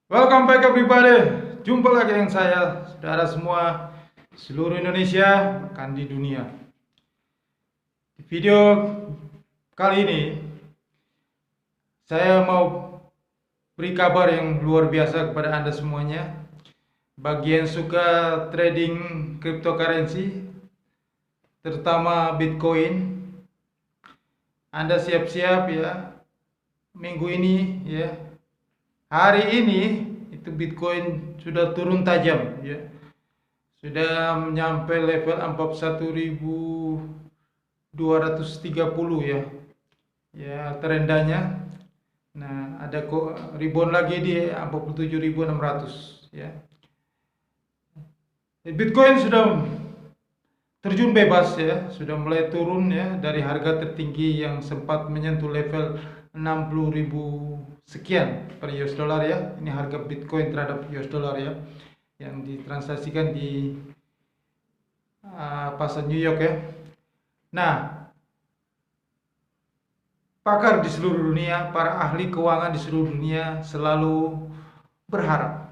Welcome back everybody. Jumpa lagi dengan saya, saudara semua seluruh Indonesia, bahkan di dunia. Di video kali ini saya mau beri kabar yang luar biasa kepada Anda semuanya. Bagi yang suka trading cryptocurrency, terutama Bitcoin, Anda siap-siap ya. Minggu ini ya, hari ini itu Bitcoin sudah turun tajam ya. Sudah menyampai level 41.230 ya. Ya, terendahnya. Nah, ada kok rebound lagi di 47.600 ya. Bitcoin sudah terjun bebas ya, sudah mulai turun ya dari harga tertinggi yang sempat menyentuh level 60.000 sekian per US dollar ya. Ini harga Bitcoin terhadap US dollar ya, yang ditransaksikan di pasar New York ya. Nah, pakar di seluruh dunia, para ahli keuangan di seluruh dunia selalu berharap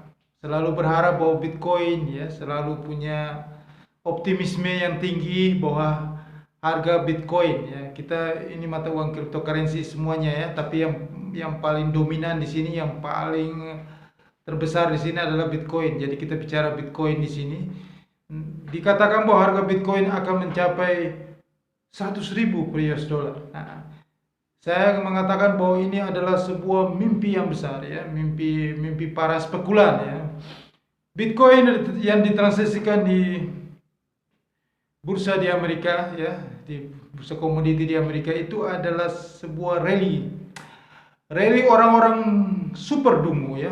bahwa Bitcoin ya selalu punya optimisme yang tinggi bahwa harga Bitcoin ya, kita ini mata uang cryptocurrency semuanya ya, tapi yang paling dominan di sini, yang paling terbesar di sini adalah Bitcoin. Jadi kita bicara Bitcoin di sini. Dikatakan bahwa harga Bitcoin akan mencapai 100.000 per US dollar. Nah, saya mengatakan bahwa ini adalah sebuah mimpi yang besar ya, mimpi para spekulan ya. Bitcoin yang ditransaksikan di bursa di Amerika ya, di bursa komoditi di Amerika itu adalah sebuah rally orang-orang super dungu ya,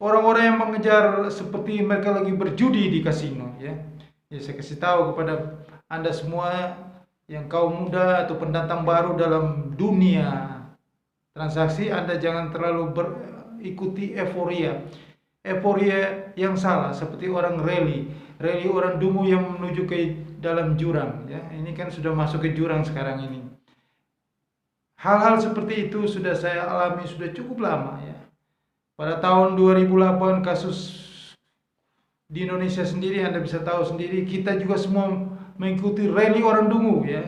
orang-orang yang mengejar seperti mereka lagi berjudi di kasino ya. Ya, saya kasih tahu kepada Anda semua yang kaum muda atau pendatang baru dalam dunia transaksi, Anda jangan terlalu berikuti euforia yang salah, seperti orang rally orang dungu yang menuju ke dalam jurang ya. Ini kan sudah masuk ke jurang sekarang ini. Hal-hal seperti itu sudah saya alami sudah cukup lama ya. Pada tahun 2008 kasus di Indonesia sendiri, Anda bisa tahu sendiri, kita juga semua mengikuti rally orang dungu ya.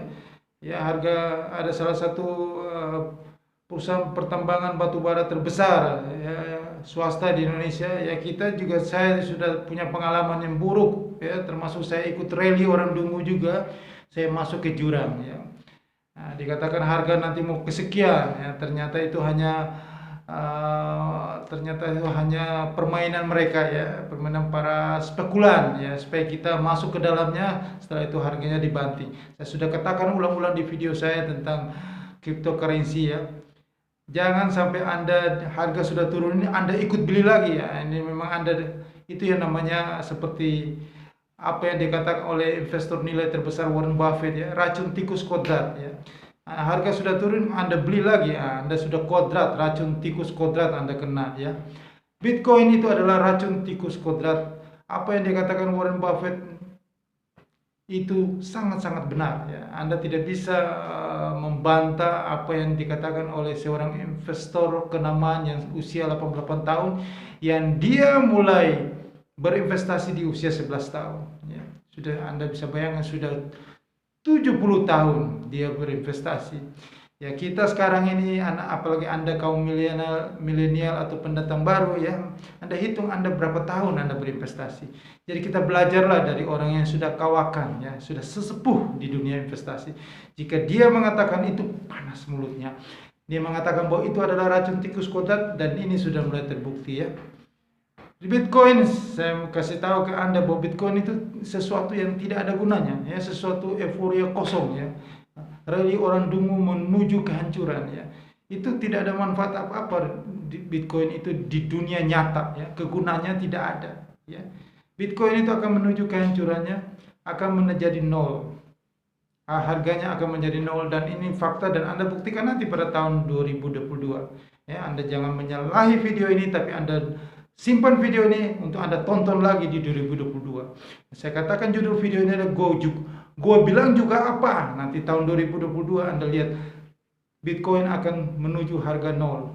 Ya, harga ada salah satu perusahaan pertambangan batu bara terbesar ya, swasta di Indonesia ya. Saya sudah punya pengalaman yang buruk ya, termasuk saya ikut rally orang dungu juga, saya masuk ke jurang ya. Nah, dikatakan harga nanti mau kesekian ya, ternyata itu hanya permainan mereka ya, permainan para spekulan ya, supaya kita masuk ke dalamnya, setelah itu harganya dibanting. Saya sudah katakan ulang-ulang di video saya tentang cryptocurrency ya. Jangan sampai Anda harga sudah turun ini Anda ikut beli lagi ya. Ini memang Anda, itu yang namanya seperti apa yang dikatakan oleh investor nilai terbesar Warren Buffett ya, racun tikus kodrat ya. Nah, harga sudah turun Anda beli lagi ya, Anda sudah kodrat, racun tikus kodrat Anda kena ya. Bitcoin itu adalah racun tikus kodrat. Apa yang dikatakan Warren Buffett itu sangat-sangat benar ya. Anda tidak bisa membantah apa yang dikatakan oleh seorang investor kenamaan yang usia 88 tahun, yang dia mulai berinvestasi di usia 11 tahun ya. Sudah Anda bisa bayangkan, sudah 70 tahun dia berinvestasi. Ya, kita sekarang ini apalagi Anda kaum milenial atau pendatang baru ya, Anda hitung Anda berapa tahun Anda berinvestasi. Jadi kita belajarlah dari orang yang sudah kawakan ya, sudah sesepuh di dunia investasi. Jika dia mengatakan itu panas mulutnya, dia mengatakan bahwa itu adalah racun tikus kodrat, dan ini sudah mulai terbukti ya. Di Bitcoin, saya kasih tahu ke Anda bahwa Bitcoin itu sesuatu yang tidak ada gunanya ya, sesuatu euforia kosong ya. Rally orang dungu menuju kehancuran ya. Itu tidak ada manfaat apa-apa di Bitcoin itu di dunia nyata ya. Kegunaannya tidak ada ya. Bitcoin itu akan menuju kehancurannya, akan menjadi nol. Harganya akan menjadi nol, dan ini fakta, dan Anda buktikan nanti pada tahun 2022 ya. Anda jangan menyalahi video ini, tapi Anda simpan video ini untuk Anda tonton lagi di 2022. Saya katakan judul video ini adalah Gua bilang juga apa? Nanti tahun 2022 Anda lihat Bitcoin akan menuju harga nol.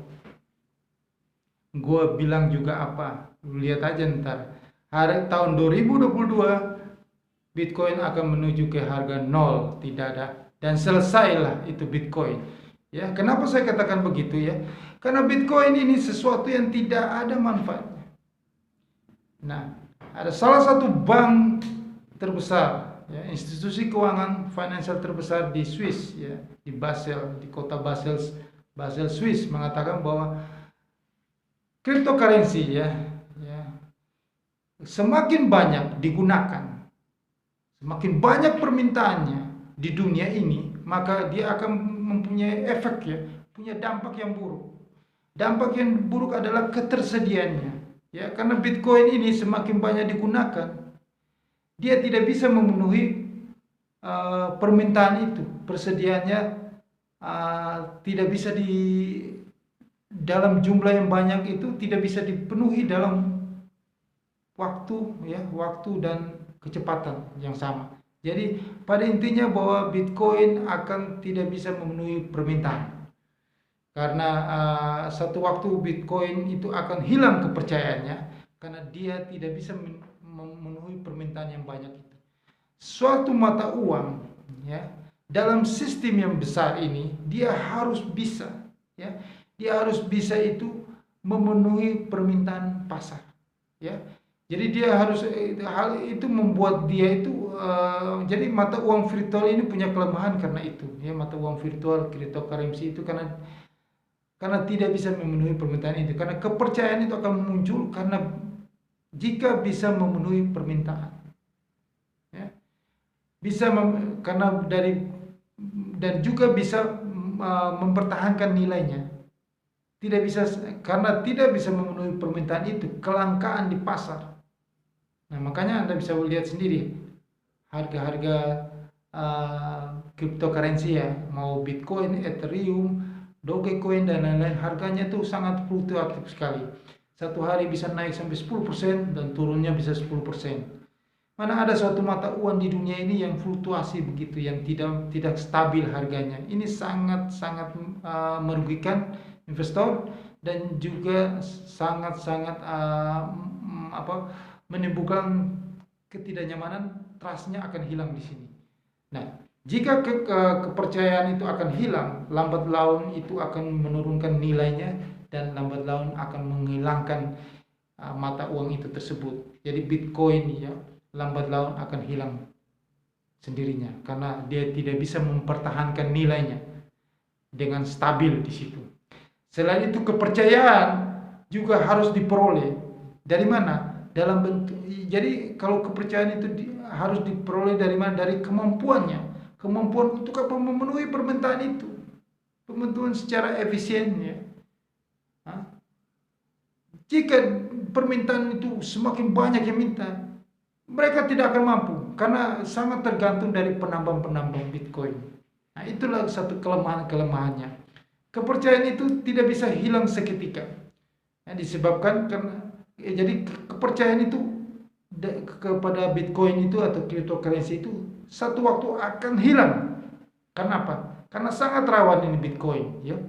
gue bilang juga apa, lu lihat aja ntar. Hari tahun 2022 Bitcoin akan menuju ke harga nol, tidak ada, dan selesailah itu Bitcoin. Ya, kenapa saya katakan begitu ya? Karena Bitcoin ini sesuatu yang tidak ada manfaatnya. Nah, ada salah satu bank terbesar, ya, institusi keuangan finansial terbesar di Swiss, ya, di Basel, di kota Basel, Basel, Swiss, mengatakan bahwa cryptocurrency, ya, semakin banyak digunakan, semakin banyak permintaannya di dunia ini, maka dia akan mempunyai efek, ya, punya dampak yang buruk. Dampak yang buruk adalah ketersediaannya, ya, karena Bitcoin ini semakin banyak digunakan, dia tidak bisa memenuhi permintaan itu, persediaannya tidak bisa di dalam jumlah yang banyak itu tidak bisa dipenuhi dalam waktu, ya, waktu dan kecepatan yang sama. Jadi pada intinya bahwa Bitcoin akan tidak bisa memenuhi permintaan. Karena satu waktu Bitcoin itu akan hilang kepercayaannya karena dia tidak bisa memenuhi permintaan yang banyak itu. Suatu mata uang, ya, dalam sistem yang besar ini dia harus bisa, ya, dia harus bisa itu memenuhi permintaan pasar, ya. Jadi dia harus, hal itu membuat dia itu jadi mata uang virtual ini punya kelemahan karena itu, ya, mata uang virtual cryptocurrency itu karena tidak bisa memenuhi permintaan itu, karena kepercayaan itu akan muncul karena jika bisa memenuhi permintaan, ya, bisa karena dari dan juga bisa mempertahankan nilainya. Tidak bisa, karena tidak bisa memenuhi permintaan itu, kelangkaan di pasar. Nah, makanya Anda bisa lihat sendiri harga-harga cryptocurrency, ya, mau Bitcoin, Ethereum, Dogecoin dan lain-lain, harganya tuh sangat fluktuatif sekali. Satu hari bisa naik sampai 10% dan turunnya bisa 10%. Mana ada suatu mata uang di dunia ini yang fluktuasi begitu, yang tidak stabil harganya. Ini sangat-sangat merugikan investor dan juga sangat-sangat menimbulkan ketidaknyamanan, trustnya akan hilang di sini. Nah, jika kepercayaan itu akan hilang, lambat laun itu akan menurunkan nilainya dan lambat laun akan menghilangkan mata uang itu tersebut. Jadi Bitcoin, ya, lambat laun akan hilang sendirinya karena dia tidak bisa mempertahankan nilainya dengan stabil di situ. Selain itu kepercayaan juga harus diperoleh. Dari mana? Dalam bentuk. Jadi kalau kepercayaan itu harus diperoleh dari mana? Dari kemampuannya. Kemampuan untuk apa? Memenuhi permintaan itu. Pemenuhan secara efisien, ya. Jika permintaan itu semakin banyak yang minta, mereka tidak akan mampu karena sangat tergantung dari penambang-penambang Bitcoin. Nah, itulah satu kelemahannya. Kepercayaan itu tidak bisa hilang seketika. Nah, disebabkan karena jadi kepercayaan itu kepada Bitcoin itu atau cryptocurrency itu satu waktu akan hilang. Karena apa? Karena sangat rawan ini Bitcoin, ya.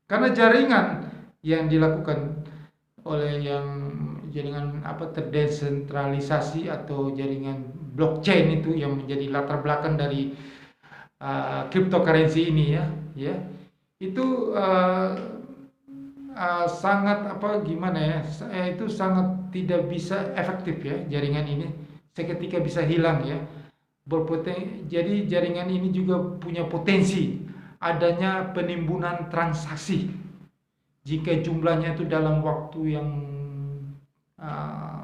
Karena jaringan yang dilakukan oleh jaringan terdesentralisasi atau jaringan blockchain itu yang menjadi latar belakang dari cryptocurrency ini, ya itu sangat itu sangat tidak bisa efektif, ya, jaringan ini seketika bisa hilang, ya. Jadi jaringan ini juga punya potensi adanya penimbunan transaksi jika jumlahnya itu dalam waktu yang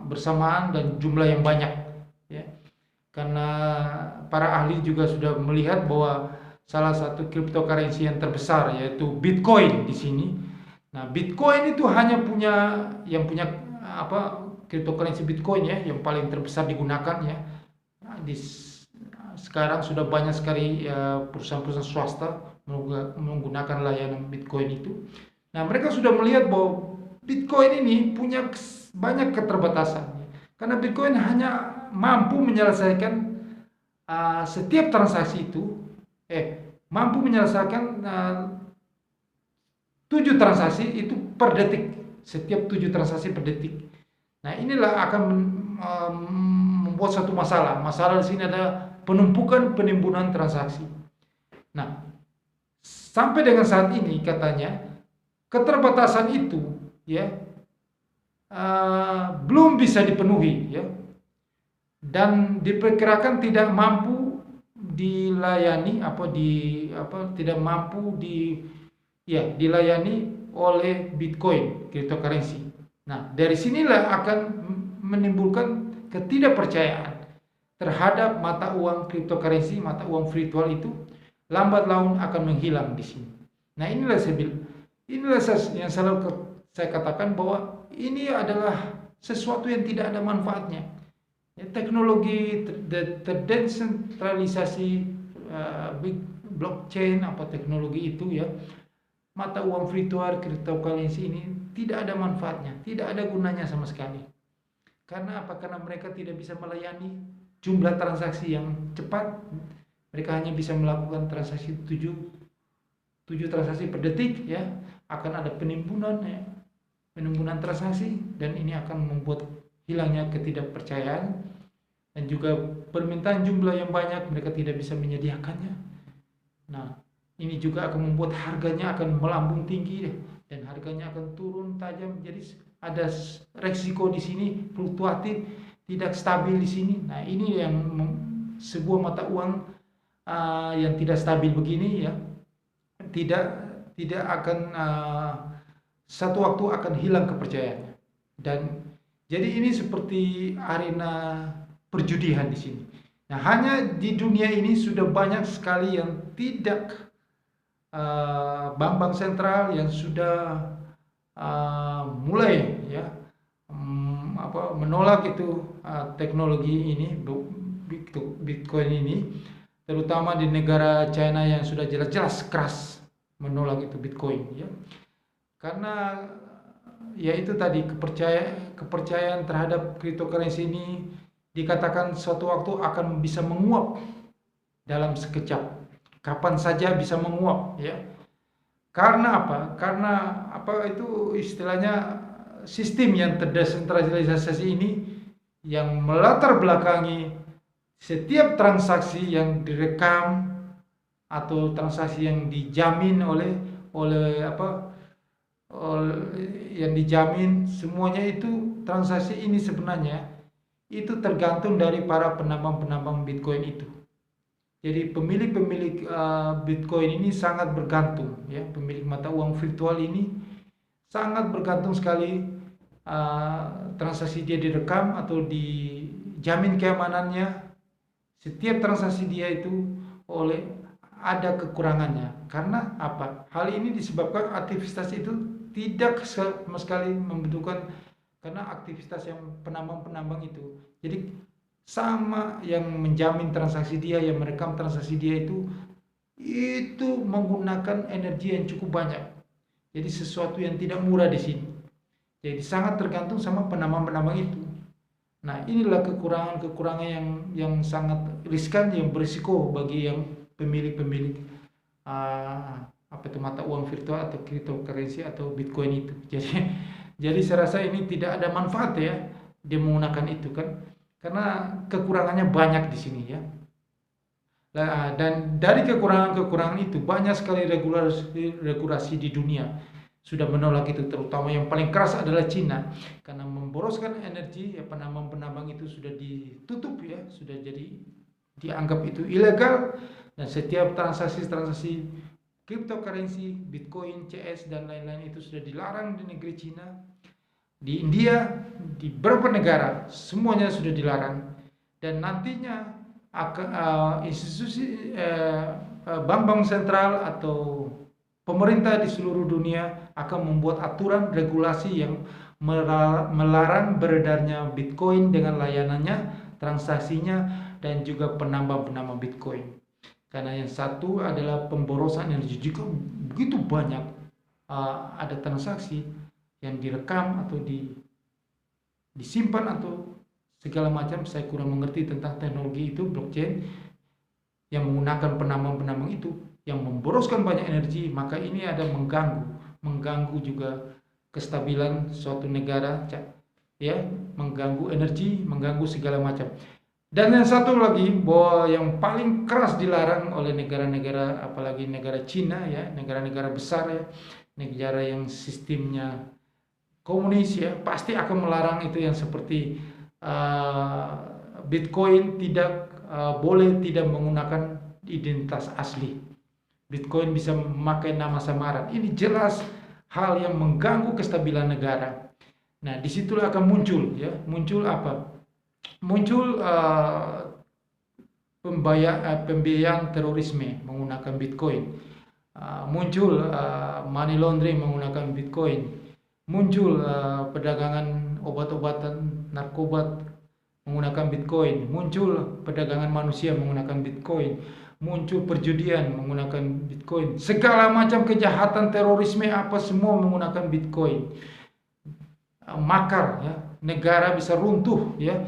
bersamaan dan jumlah yang banyak, ya. Karena para ahli juga sudah melihat bahwa salah satu cryptocurrency yang terbesar yaitu Bitcoin di sini. Nah, Bitcoin itu hanya punya cryptocurrency Bitcoin, ya, yang paling terbesar digunakan, ya. Nah, sekarang sudah banyak sekali perusahaan-perusahaan swasta menggunakan layanan Bitcoin itu. Nah, mereka sudah melihat bahwa Bitcoin ini punya banyak keterbatasan karena Bitcoin hanya mampu menyelesaikan setiap transaksi itu mampu menyelesaikan 7 transaksi itu per detik. setiap 7 transaksi per detik. Nah, inilah akan membuat satu masalah. Masalah di sini ada penumpukan penimbunan transaksi. Nah, sampai dengan saat ini katanya keterbatasan itu ya belum bisa dipenuhi ya, dan diperkirakan tidak mampu dilayani tidak mampu dilayani oleh Bitcoin cryptocurrency. Nah, dari sinilah akan menimbulkan ketidakpercayaan terhadap mata uang cryptocurrency, mata uang virtual itu lambat laun akan menghilang di sini. Nah, inilah yang selalu saya katakan bahwa ini adalah sesuatu yang tidak ada manfaatnya. Teknologi terdesentralisasi, blockchain teknologi itu ya, mata uang virtual cryptocurrency ini tidak ada manfaatnya, tidak ada gunanya sama sekali. Karena apa? Karena mereka tidak bisa melayani jumlah transaksi yang cepat. Mereka hanya bisa melakukan transaksi 7 transaksi per detik ya. Akan ada penimbunan transaksi, dan ini akan membuat hilangnya ketidakpercayaan dan juga permintaan jumlah yang banyak, mereka tidak bisa menyediakannya. Nah, ini juga akan membuat harganya akan melambung tinggi dan harganya akan turun tajam. Jadi ada resiko di sini, fluktuatif, tidak stabil di sini. Nah, ini yang sebuah mata uang yang tidak stabil begini ya, tidak akan satu waktu akan hilang kepercayaannya. Dan jadi ini seperti arena perjudian di sini. Nah, hanya di dunia ini sudah banyak sekali yang tidak bank-bank sentral yang sudah mulai ya menolak itu teknologi ini, Bitcoin ini, terutama di negara China yang sudah jelas-jelas keras menolak itu Bitcoin ya. Karena ya itu tadi, kepercayaan terhadap cryptocurrency ini dikatakan suatu waktu akan bisa menguap dalam sekejap, kapan saja bisa menguap ya. Karena apa? Karena itu istilahnya sistem yang terdesentralisasi ini yang melatar belakangi setiap transaksi yang direkam atau transaksi yang dijamin yang dijamin, semuanya itu transaksi ini sebenarnya itu tergantung dari para penambang Bitcoin itu. Jadi pemilik Bitcoin ini sangat bergantung ya, pemilik mata uang virtual ini sangat bergantung sekali, transaksi dia direkam atau dijamin keamanannya. Setiap transaksi dia itu ada kekurangannya. Karena apa? Hal ini disebabkan aktivitas itu tidak sama sekali membutuhkan, karena aktivitas yang penambang itu. Jadi sama yang menjamin transaksi dia, yang merekam transaksi dia itu menggunakan energi yang cukup banyak. Jadi sesuatu yang tidak murah di sini. Jadi sangat tergantung sama penambang itu. Nah, inilah kekurangan yang sangat riskan, yang berisiko bagi yang pemilik mata uang virtual atau cryptocurrency atau Bitcoin itu. Jadi saya rasa ini tidak ada manfaat ya dia menggunakan itu kan, karena kekurangannya banyak di sini ya. Dan dari kekurangan itu banyak sekali regulasi di dunia sudah menolak itu, terutama yang paling keras adalah Cina, karena memboroskan energi ya. Penambang itu sudah ditutup ya, sudah jadi dianggap itu ilegal, dan setiap transaksi cryptocurrency, Bitcoin, CS dan lain-lain itu sudah dilarang di negeri Cina. Di India, di beberapa negara semuanya sudah dilarang, dan nantinya institusi bank-bank sentral atau pemerintah di seluruh dunia akan membuat aturan regulasi yang melarang beredarnya Bitcoin dengan layanannya, transaksinya, dan juga penambang Bitcoin. Karena yang satu adalah pemborosan energi. Jika begitu banyak ada transaksi yang direkam atau disimpan atau segala macam, saya kurang mengerti tentang teknologi itu blockchain yang menggunakan penambang itu yang memboroskan banyak energi, maka ini ada mengganggu juga kestabilan suatu negara, ya, mengganggu energi, mengganggu segala macam. Dan yang satu lagi, bahwa yang paling keras dilarang oleh negara-negara, apalagi negara Cina, ya, negara-negara besar, ya, negara yang sistemnya komunis, ya, pasti akan melarang itu yang seperti Bitcoin tidak boleh tidak menggunakan identitas asli. Bitcoin bisa memakai nama samaran. Ini jelas hal yang mengganggu kestabilan negara. Nah, disitulah akan muncul, ya, muncul apa? Muncul pembiayaan terorisme menggunakan Bitcoin, muncul money laundering menggunakan Bitcoin, muncul perdagangan obat-obatan narkoba menggunakan Bitcoin, muncul perdagangan manusia menggunakan Bitcoin, muncul perjudian menggunakan Bitcoin, segala macam kejahatan terorisme apa semua menggunakan Bitcoin. Makar, ya, negara bisa runtuh, ya,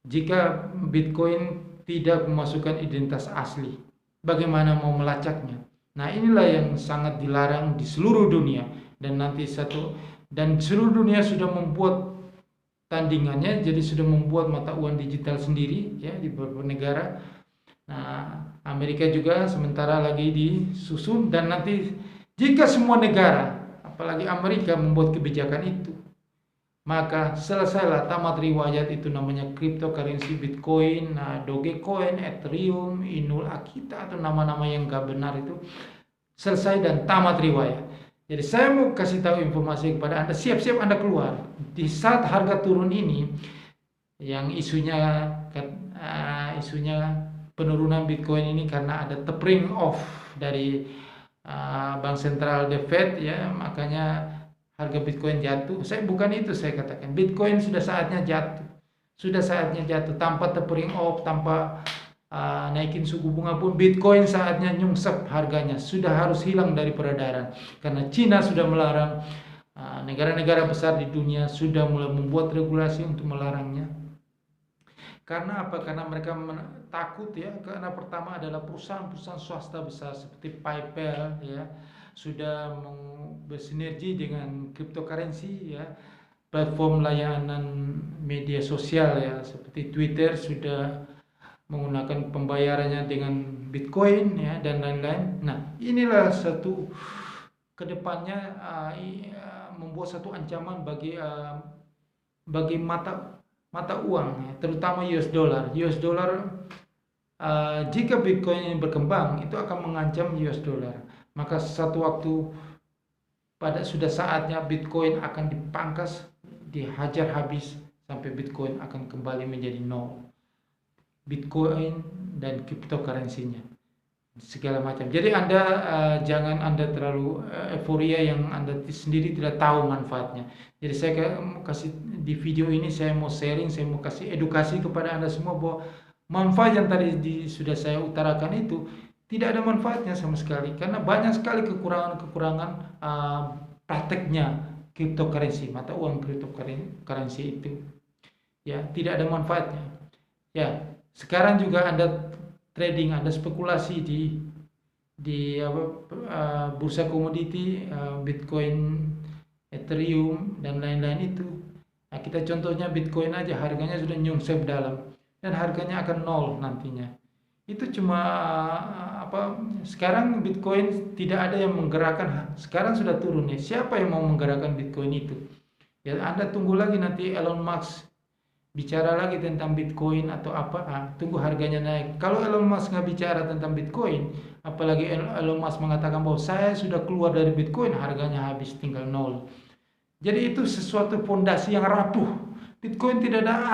jika Bitcoin tidak memasukkan identitas asli. Bagaimana mau melacaknya? Nah, inilah yang sangat dilarang di seluruh dunia, dan seluruh dunia sudah membuat tandingannya, jadi sudah membuat mata uang digital sendiri, ya, di beberapa negara. Nah, Amerika juga sementara lagi disusun, dan nanti jika semua negara, apalagi Amerika, membuat kebijakan itu, maka selesailah, tamat riwayat itu namanya cryptocurrency, Bitcoin, Dogecoin, Ethereum, Inul Akita, atau nama-nama yang gak benar itu selesai dan tamat riwayat. Jadi saya mau kasih tahu informasi kepada Anda, siap-siap Anda keluar. Di saat harga turun ini, yang isunya penurunan Bitcoin ini karena ada tapering off dari Bank Sentral The Fed, ya, makanya harga Bitcoin jatuh. Bukan itu saya katakan. Bitcoin sudah saatnya jatuh. Sudah saatnya jatuh tanpa tapering off, tanpa naikin suku bunga pun. Bitcoin saatnya nyungsep harganya. Sudah harus hilang dari peredaran. Karena Cina sudah melarang, negara-negara besar di dunia sudah mulai membuat regulasi untuk melarangnya. Karena apa? Karena mereka takut, ya. Karena pertama adalah perusahaan-perusahaan swasta besar seperti PayPal, ya, sudah bersinergi dengan cryptocurrency, ya. Platform layanan media sosial, ya, seperti Twitter sudah menggunakan pembayarannya dengan Bitcoin, ya, dan lain-lain. Nah, inilah satu kedepannya membuat satu ancaman bagi mata uang, ya, terutama US dollar. US dollar, jika Bitcoin ini berkembang, itu akan mengancam US dollar. Maka satu waktu sudah saatnya Bitcoin akan dipangkas, dihajar habis sampai Bitcoin akan kembali menjadi nol. Bitcoin dan cryptocurrency-nya, segala macam. Jadi Anda jangan Anda terlalu euforia yang Anda sendiri tidak tahu manfaatnya. Jadi saya kasih di video ini, saya mau sharing, saya mau kasih edukasi kepada Anda semua bahwa manfaat yang tadi sudah saya utarakan itu tidak ada manfaatnya sama sekali, karena banyak sekali kekurangan prakteknya cryptocurrency, mata uang cryptocurrency itu, ya, tidak ada manfaatnya. Ya, sekarang juga Anda trading, Anda spekulasi di bursa komoditi, Bitcoin, Ethereum, dan lain-lain itu. Nah, kita contohnya Bitcoin aja, harganya sudah nyungsep dalam, dan harganya akan nol nantinya. Itu cuma sekarang Bitcoin tidak ada yang menggerakkan, sekarang sudah turun, ya. Siapa yang mau menggerakkan Bitcoin itu? Ya, Anda tunggu lagi nanti Elon Musk bicara lagi tentang Bitcoin atau apa, tunggu harganya naik. Kalau Elon Musk nggak bicara tentang Bitcoin, apalagi Elon Musk mengatakan bahwa saya sudah keluar dari Bitcoin, harganya habis tinggal nol. Jadi itu sesuatu fondasi yang rapuh. Bitcoin tidak ada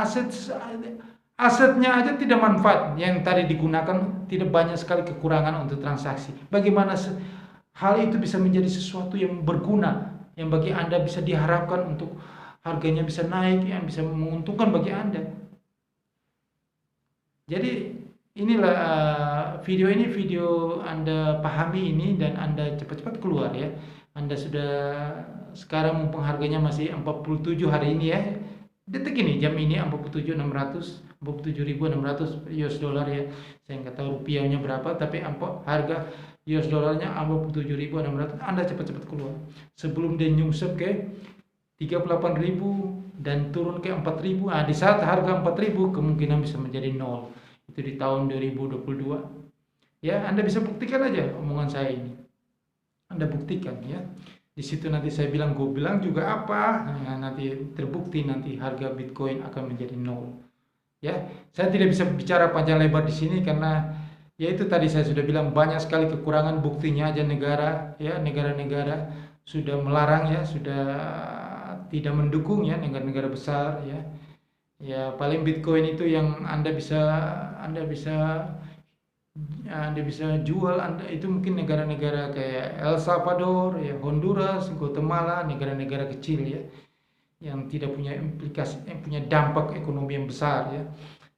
asetnya aja tidak manfaat, yang tadi digunakan tidak banyak sekali kekurangan untuk transaksi. Bagaimana hal itu bisa menjadi sesuatu yang berguna, yang bagi Anda bisa diharapkan untuk harganya bisa naik, yang bisa menguntungkan bagi Anda. Jadi inilah video Anda pahami ini, dan Anda cepat-cepat keluar, ya. Anda sudah sekarang mumpung harganya masih 47 hari ini, ya, detik ini, jam ini 47.600 US dollar, ya. Saya nggak tahu rupiahnya berapa, tapi harga US dollarnya 47.600. Anda cepat-cepat keluar sebelum dia nyungsep ke 38.000 dan turun ke 4.000. Nah, di saat harga 4.000 kemungkinan bisa menjadi nol. Itu di tahun 2022. Ya, Anda bisa buktikan aja omongan saya ini. Anda buktikan ya. Di situ nanti saya bilang, gue bilang juga apa, nah, nanti terbukti nanti harga Bitcoin akan menjadi nol. Ya, saya tidak bisa bicara panjang lebar di sini karena ya itu tadi saya sudah bilang banyak sekali kekurangan, buktinya aja negara ya, negara-negara sudah melarang ya, sudah tidak mendukung ya, negara-negara besar ya. Ya paling Bitcoin itu yang Anda bisa jual, Anda itu mungkin negara-negara kayak El Salvador, ya Honduras, Guatemala, negara-negara kecil ya, yang tidak punya implikasi, punya dampak ekonomi yang besar ya.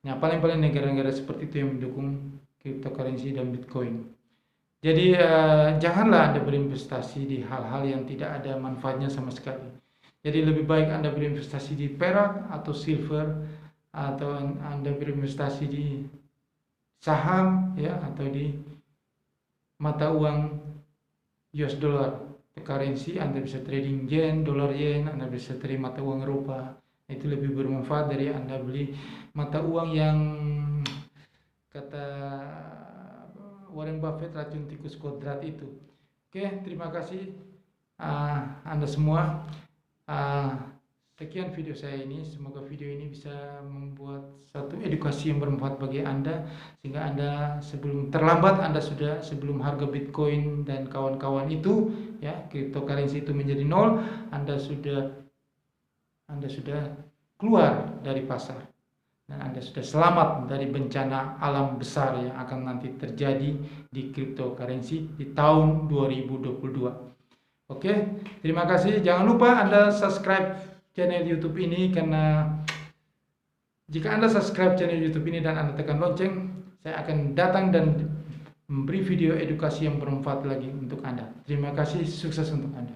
Nah paling-paling negara-negara seperti itu yang mendukung cryptocurrency dan Bitcoin. Jadi janganlah Anda berinvestasi di hal-hal yang tidak ada manfaatnya sama sekali. Jadi lebih baik Anda berinvestasi di perak atau silver, atau Anda berinvestasi di saham ya, atau di mata uang US dollar currency. Anda bisa trading yen, dolar yen, Anda bisa trading mata uang Eropa. Itu lebih bermanfaat dari Anda beli mata uang yang kata Warren Buffett racun tikus kodrat itu. Oke, terima kasih Anda semua. Sekian video saya ini, semoga video ini bisa membuat satu edukasi yang bermanfaat bagi Anda, sehingga Anda sebelum terlambat, sebelum harga Bitcoin dan kawan-kawan itu ya, cryptocurrency itu menjadi nol, Anda sudah keluar dari pasar dan Anda sudah selamat dari bencana alam besar yang akan nanti terjadi di cryptocurrency di tahun 2022. Oke, terima kasih. Jangan lupa Anda subscribe channel YouTube ini, karena jika Anda subscribe channel YouTube ini dan Anda tekan lonceng, saya akan datang dan memberi video edukasi yang bermanfaat lagi untuk Anda. Terima kasih, sukses untuk Anda.